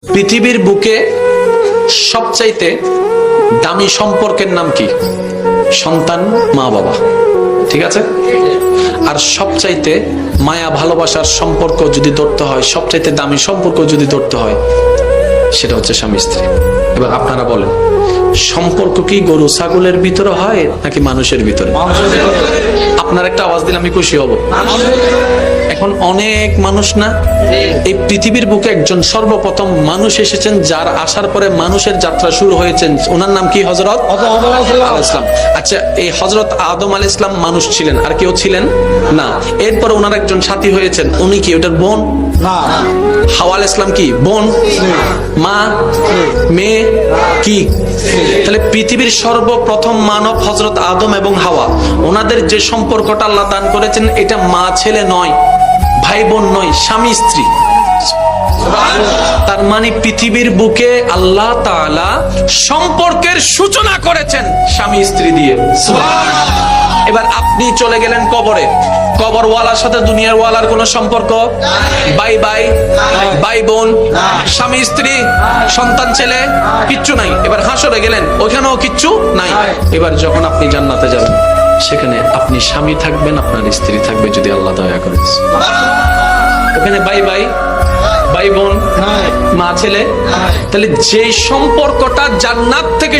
পৃথিবীর বুকে সবচাইতে দামি সম্পর্কের নাম কি? সন্তান, মা বাবা, ঠিক আছে? আর সবচাইতে মায়া ভালোবাসার সম্পর্ক যদি ধরতে হয়, সবচাইতে দামি সম্পর্ক যদি ধরতে হয়, সেটা হচ্ছে স্বামী স্ত্রী। এবার আপনারা বলেন, সম্পর্ক কি গরু ছাগলের ভিতরে হয় নাকি মানুষের ভিতরে? আপনার একটা আওয়াজ দিলে আমি খুশি হব। এখন অনেক মানুষ না, এই পৃথিবীর বুকে একজন সর্বপ্রথম মানুষ এসেছেন, যার আসার পরে মানুষের যাত্রা শুরু হয়েছেন, ওনার নাম কি? হযরত আদম আলাইহিস সালাম। আচ্ছা, এই হযরত আদম আলাইহিস সালাম মানুষ ছিলেন, আর কেউ ছিলেন না। এরপর ওনার একজন সাথী হয়েছেন, উনি কি ওটার বোন? না। হাওয়া আলাইহিস সালাম কি বোন? মা, মেয়ে কি? তাহলে পৃথিবীর সর্বপ্রথম মানব হযরত আদম এবং হাওয়া, ওনাদের যে সম্পর্কটা আল্লাহ দান করেছেন, এটা মা ছেলে নয়, ভাই বোন নয়, স্বামী স্ত্রী। তার মানে পৃথিবীর বুকে আল্লাহ তাআলা সম্পর্কের সূচনা করেছেন স্বামী স্ত্রী দিয়ে। এবার আপনি চলে গেলেন কবরে, কবরওয়ালার সাথে দুনিয়ার ওয়ালার কোন সম্পর্ক? ভাই ভাই, ভাই বোন, স্বামী স্ত্রী, সন্তান ছেলে, কিচ্ছু নাই। এবার হাসরে গেলেন, ওখানেও কিচ্ছু নাই। এবার যখন আপনি জান্নাতে যাবেন, সেখানে আপনি স্বামী থাকবেন, আপনার স্ত্রী থাকবে, যদি আল্লাহ দয়া করে। ওখানে ভাই ভাই, ভাই বোন, মা ছেলে। তাহলে যে সম্পর্কটা জান্নাত থেকে